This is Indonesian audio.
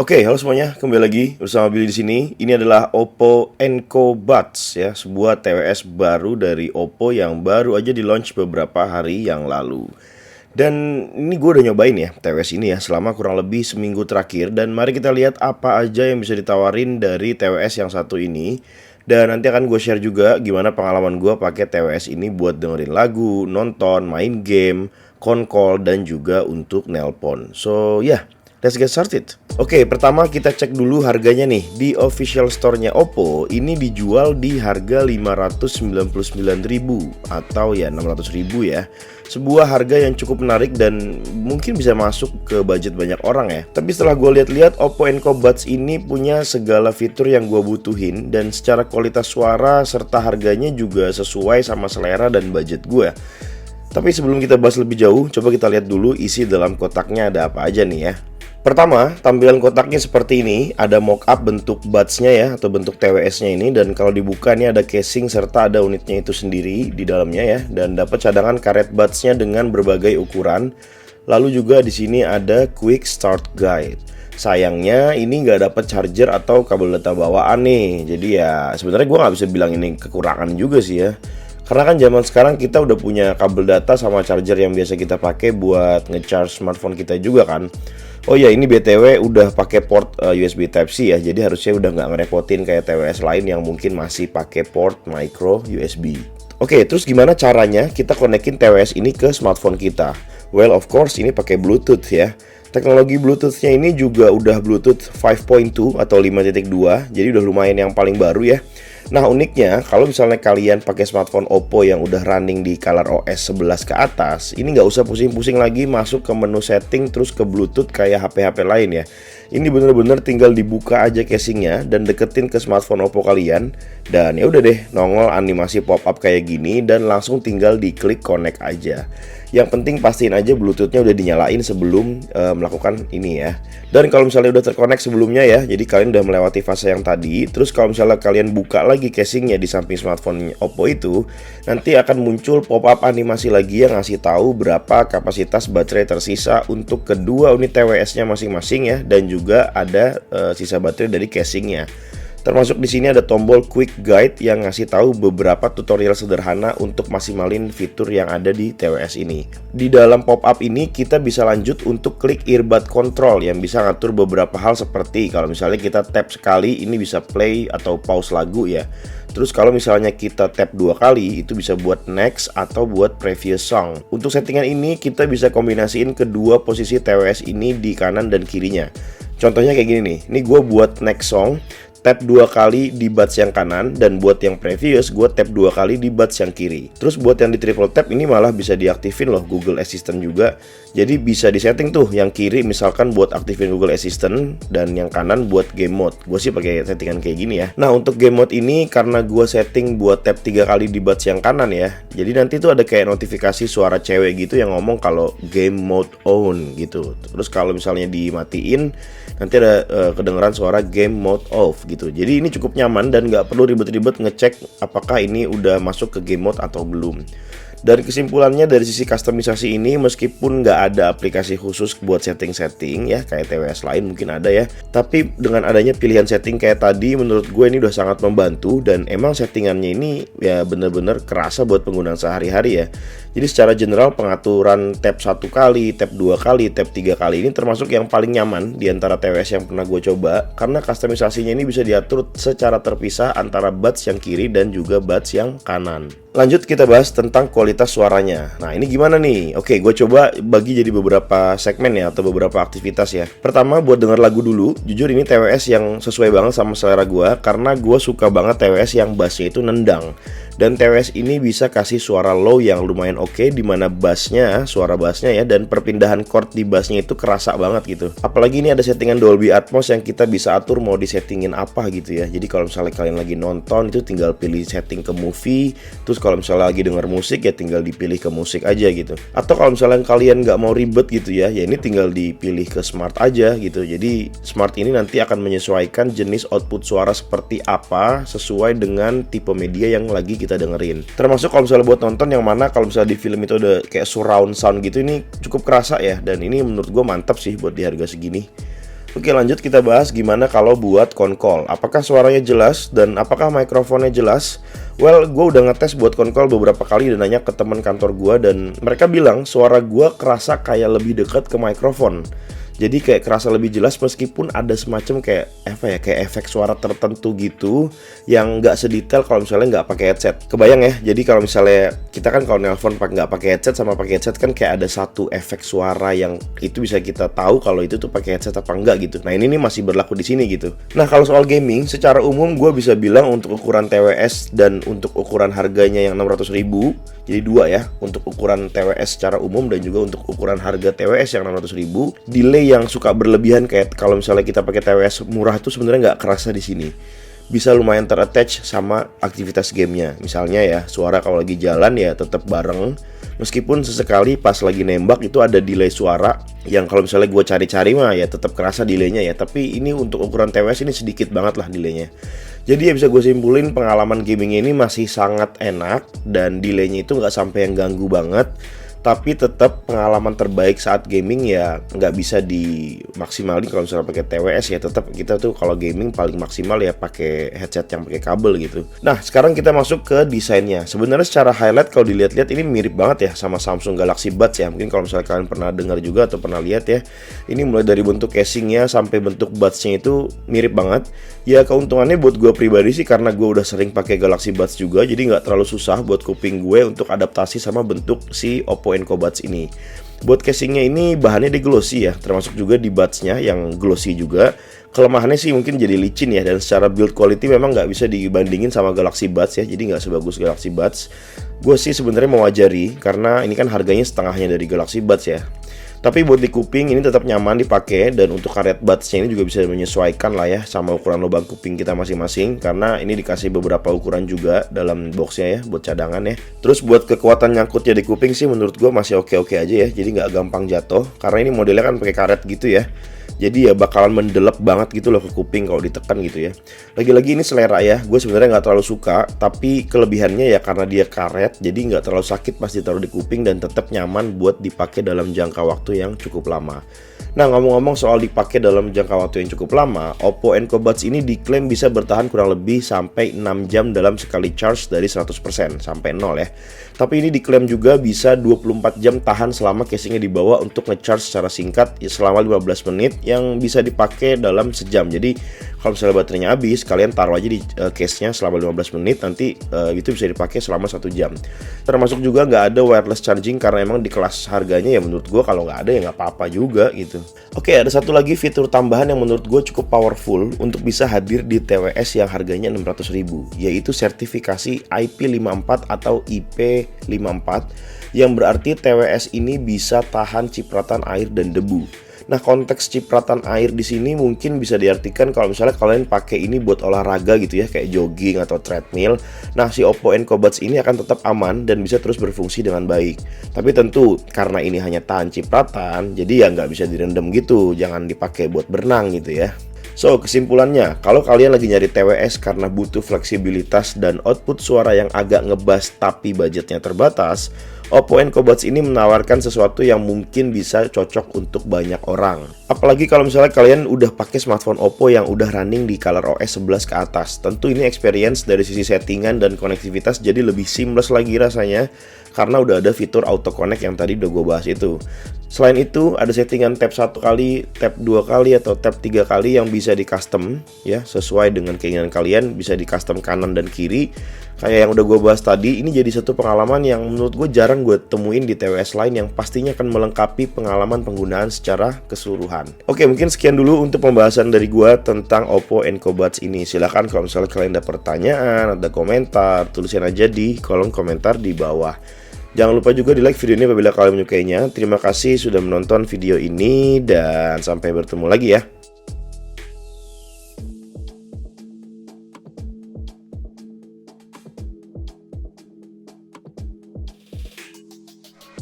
Oke, halo semuanya, kembali lagi bersama Billy di sini. Ini adalah Oppo Enco Buds ya, sebuah TWS baru dari Oppo yang baru aja di-launch beberapa hari yang lalu. Dan ini gue udah nyobain ya TWS ini ya selama kurang lebih seminggu terakhir. Dan mari kita lihat apa aja yang bisa ditawarin dari TWS yang satu ini. Dan nanti akan gue share juga gimana pengalaman gue pakai TWS ini buat dengerin lagu, nonton, main game, call, dan juga untuk nelpon. So yeah, let's get started. Oke, pertama kita cek dulu harganya nih. Di official store-nya Oppo, ini dijual di harga 599.000 atau ya 600.000 ya. Sebuah harga yang cukup menarik dan mungkin bisa masuk ke budget banyak orang ya. Tapi setelah gue lihat-lihat, Oppo Enco Buds ini punya segala fitur yang gue butuhin. Dan secara kualitas suara serta harganya juga sesuai sama selera dan budget gue. Tapi sebelum kita bahas lebih jauh, coba kita lihat dulu isi dalam kotaknya ada apa aja nih ya. Pertama, tampilan kotaknya seperti ini. Ada mockup bentuk buds-nya ya, atau bentuk TWS-nya ini. Dan kalau dibuka ini ada casing serta ada unitnya itu sendiri di dalamnya ya. Dan dapat cadangan karet buds-nya dengan berbagai ukuran. Lalu juga di sini ada quick start guide. Sayangnya ini nggak dapat charger atau kabel data bawaan nih. Jadi ya sebenarnya gue nggak bisa bilang ini kekurangan juga sih ya. Karena kan zaman sekarang kita udah punya kabel data sama charger yang biasa kita pakai buat nge-charge smartphone kita juga kan. Oh ya, ini BTW udah pakai port USB Type-C ya. Jadi harusnya udah nggak ngerepotin kayak TWS lain yang mungkin masih pakai port micro USB. Oke, terus gimana caranya kita konekin TWS ini ke smartphone kita? Well, of course ini pakai Bluetooth ya. Teknologi Bluetooth-nya ini juga udah Bluetooth 5.2 atau 5.2. Jadi udah lumayan yang paling baru ya. Nah, uniknya kalau misalnya kalian pakai smartphone Oppo yang udah running di ColorOS 11 ke atas, ini nggak usah pusing-pusing lagi masuk ke menu setting terus ke Bluetooth kayak HP-HP lain ya. Ini bener-bener tinggal dibuka aja casingnya dan deketin ke smartphone Oppo kalian. Dan ya udah deh, nongol animasi pop-up kayak gini dan langsung tinggal diklik connect aja. Yang penting pastiin aja Bluetooth-nya udah dinyalain sebelum melakukan ini ya. Dan kalau misalnya udah terkonek sebelumnya ya, jadi kalian udah melewati fase yang tadi. Terus kalau misalnya kalian buka lagi casingnya di samping smartphone Oppo itu, nanti akan muncul pop-up animasi lagi yang ngasih tahu berapa kapasitas baterai tersisa untuk kedua unit TWS-nya masing-masing ya. Dan juga ada sisa baterai dari casingnya. Termasuk di sini ada tombol quick guide yang ngasih tahu beberapa tutorial sederhana untuk maksimalin fitur yang ada di TWS ini. Di dalam pop-up ini kita bisa lanjut untuk klik earbud control yang bisa ngatur beberapa hal seperti kalau misalnya kita tap sekali ini bisa play atau pause lagu ya. Terus kalau misalnya kita tap 2 kali itu bisa buat next atau buat previous song. Untuk settingan ini kita bisa kombinasiin kedua posisi TWS ini di kanan dan kirinya. Contohnya kayak gini nih, ini gue buat next song, tap 2 kali di buds yang kanan, dan buat yang previous gue tap 2 kali di buds yang kiri. Terus buat yang di triple tap ini malah bisa diaktifin loh Google Assistant juga. Jadi bisa disetting tuh yang kiri misalkan buat aktifin Google Assistant dan yang kanan buat game mode. Gue sih pakai settingan kayak gini ya. Nah, untuk game mode ini karena gue setting buat tap 3 kali di buds yang kanan ya. Jadi nanti tuh ada kayak notifikasi suara cewek gitu yang ngomong kalau game mode on gitu. Terus kalau misalnya dimatiin nanti ada kedengeran suara game mode off gitu. Jadi ini cukup nyaman dan nggak perlu ribet-ribet ngecek apakah ini udah masuk ke game mode atau belum. Dari kesimpulannya dari sisi customisasi ini meskipun nggak ada aplikasi khusus buat setting-setting ya kayak TWS lain mungkin ada ya, tapi dengan adanya pilihan setting kayak tadi menurut gue ini udah sangat membantu dan emang settingannya ini ya bener-bener kerasa buat penggunaan sehari-hari ya. Jadi secara general pengaturan tap 1 kali, tap 2 kali, tap 3 kali ini termasuk yang paling nyaman di antara TWS yang pernah gue coba karena customisasinya ini bisa diatur secara terpisah antara buds yang kiri dan juga buds yang kanan. Lanjut kita bahas tentang kualitas suaranya. Nah ini gimana nih? Oke, gue coba bagi jadi beberapa segmen ya atau beberapa aktivitas ya. Pertama buat denger lagu dulu. Jujur ini TWS yang sesuai banget sama selera gue karena gue suka banget TWS yang bassnya itu nendang. Dan TWS ini bisa kasih suara low yang lumayan oke, dimana bassnya, suara bassnya ya, dan perpindahan chord di bassnya itu kerasa banget gitu. Apalagi ini ada settingan Dolby Atmos yang kita bisa atur mau disettingin apa gitu ya. Jadi kalau misalnya kalian lagi nonton itu tinggal pilih setting ke movie. Terus kalau misalnya lagi denger musik ya tinggal dipilih ke musik aja gitu. Atau kalau misalnya kalian nggak mau ribet gitu ya, ya ini tinggal dipilih ke smart aja gitu. Jadi smart ini nanti akan menyesuaikan jenis output suara seperti apa sesuai dengan tipe media yang lagi kita dengerin. Termasuk kalau misalnya buat nonton yang mana kalau misalnya di film itu ada kayak surround sound gitu, ini cukup kerasa ya. Dan ini menurut gue mantap sih buat di harga segini. Oke, lanjut kita bahas gimana kalau buat konkol. Apakah suaranya jelas dan apakah mikrofonnya jelas? Well, gue udah ngetes buat konkol beberapa kali dan nanya ke teman kantor gue, dan mereka bilang suara gue kerasa kayak lebih dekat ke mikrofon. Jadi kayak kerasa lebih jelas meskipun ada semacam kayak kayak efek suara tertentu gitu yang nggak sedetail kalau misalnya nggak pakai headset. Kebayang ya? Jadi kalau misalnya kita kan kalau nelpon nggak pakai headset sama pakai headset kan kayak ada satu efek suara yang itu bisa kita tahu kalau itu tuh pakai headset apa enggak gitu. Nah ini nih masih berlaku di sini gitu. Nah kalau soal gaming, secara umum gue bisa bilang untuk ukuran TWS dan untuk ukuran harganya yang 600.000, jadi dua ya, untuk ukuran TWS secara umum dan juga untuk ukuran harga TWS yang 600.000, delay yang suka berlebihan kayak kalau misalnya kita pakai TWS murah itu sebenarnya nggak kerasa di sini. Bisa lumayan terattach sama aktivitas gamenya. Misalnya ya, suara kalau lagi jalan ya tetap bareng. Meskipun sesekali pas lagi nembak itu ada delay suara yang kalau misalnya gue cari-cari mah ya tetap kerasa delaynya ya. Tapi ini untuk ukuran TWS ini sedikit banget lah delaynya. Jadi ya bisa gue simpulin pengalaman gaming ini masih sangat enak dan delaynya itu nggak sampai yang ganggu banget. Tapi tetap pengalaman terbaik saat gaming ya nggak bisa dimaksimalin kalau misalnya pakai TWS ya. Tetap kita tuh kalau gaming paling maksimal ya pakai headset yang pakai kabel gitu. Nah sekarang kita masuk ke desainnya. Sebenarnya secara highlight kalau dilihat-lihat ini mirip banget ya sama Samsung Galaxy Buds ya. Mungkin kalau misalnya kalian pernah dengar juga atau pernah lihat ya, ini mulai dari bentuk casingnya sampai bentuk budsnya itu mirip banget. Ya keuntungannya buat gue pribadi sih karena gue udah sering pakai Galaxy Buds juga, jadi nggak terlalu susah buat kuping gue untuk adaptasi sama bentuk si Oppo Enco Buds ini. Buat casingnya ini bahannya di glossy ya, termasuk juga di budsnya yang glossy juga. Kelemahannya sih mungkin jadi licin ya, dan secara build quality memang nggak bisa dibandingin sama Galaxy Buds ya, jadi nggak sebagus Galaxy Buds. Gue sih sebenarnya mewajari karena ini kan harganya setengahnya dari Galaxy Buds ya. Tapi buat di kuping ini tetap nyaman dipakai, dan untuk karet budsnya ini juga bisa menyesuaikan lah ya sama ukuran lubang kuping kita masing-masing, karena ini dikasih beberapa ukuran juga dalam boxnya ya buat cadangan ya. Terus buat kekuatan nyangkutnya di kuping sih menurut gue masih oke-oke aja ya, jadi nggak gampang jatuh karena ini modelnya kan pakai karet gitu ya. Jadi ya bakalan mendelep banget gitu loh ke kuping kalau ditekan gitu ya. Lagi-lagi ini selera ya, gue sebenarnya nggak terlalu suka, tapi kelebihannya ya karena dia karet, jadi nggak terlalu sakit pas ditaruh di kuping dan tetap nyaman buat dipakai dalam jangka waktu yang cukup lama. Nah ngomong-ngomong soal dipakai dalam jangka waktu yang cukup lama, Oppo Enco Buds ini diklaim bisa bertahan kurang lebih sampai 6 jam dalam sekali charge dari 100% sampai 0 ya. Tapi ini diklaim juga bisa 24 jam tahan selama casingnya dibawa untuk ngecharge secara singkat selama 15 menit yang bisa dipakai dalam sejam. Jadi kalau misalnya baterainya habis, kalian taruh aja di case-nya selama 15 menit, nanti itu bisa dipakai selama 1 jam. Termasuk juga nggak ada wireless charging karena emang di kelas harganya ya menurut gue kalau nggak ada ya nggak apa-apa juga gitu. Oke, ada satu lagi fitur tambahan yang menurut gue cukup powerful untuk bisa hadir di TWS yang harganya 600.000, yaitu sertifikasi IP54 atau IP54, yang berarti TWS ini bisa tahan cipratan air dan debu. Nah, konteks cipratan air di sini mungkin bisa diartikan kalau misalnya kalian pakai ini buat olahraga gitu ya, kayak jogging atau treadmill. Nah, si Oppo Enco Buds ini akan tetap aman dan bisa terus berfungsi dengan baik. Tapi tentu karena ini hanya tahan cipratan, jadi ya nggak bisa direndam gitu. Jangan dipakai buat berenang gitu ya. So, kesimpulannya, kalau kalian lagi nyari TWS karena butuh fleksibilitas dan output suara yang agak ngebas tapi budgetnya terbatas, Oppo Enco Buds ini menawarkan sesuatu yang mungkin bisa cocok untuk banyak orang. Apalagi kalau misalnya kalian udah pakai smartphone Oppo yang udah running di ColorOS 11 ke atas. Tentu ini experience dari sisi settingan dan konektivitas jadi lebih seamless lagi rasanya, karena udah ada fitur auto connect yang tadi udah gue bahas itu. Selain itu, ada settingan tap 1 kali, tap 2 kali, atau tap 3 kali yang bisa di custom ya, sesuai dengan keinginan kalian, bisa di custom kanan dan kiri. Kayak yang udah gue bahas tadi, ini jadi satu pengalaman yang menurut gue jarang gue temuin di TWS lain yang pastinya akan melengkapi pengalaman penggunaan secara keseluruhan. Oke, mungkin sekian dulu untuk pembahasan dari gue tentang Oppo Enco Buds ini. Silahkan kalau misalnya kalian ada pertanyaan, ada komentar, tulisin aja di kolom komentar di bawah. Jangan lupa juga di like video ini apabila kalian menyukainya. Terima kasih sudah menonton video ini dan sampai bertemu lagi ya.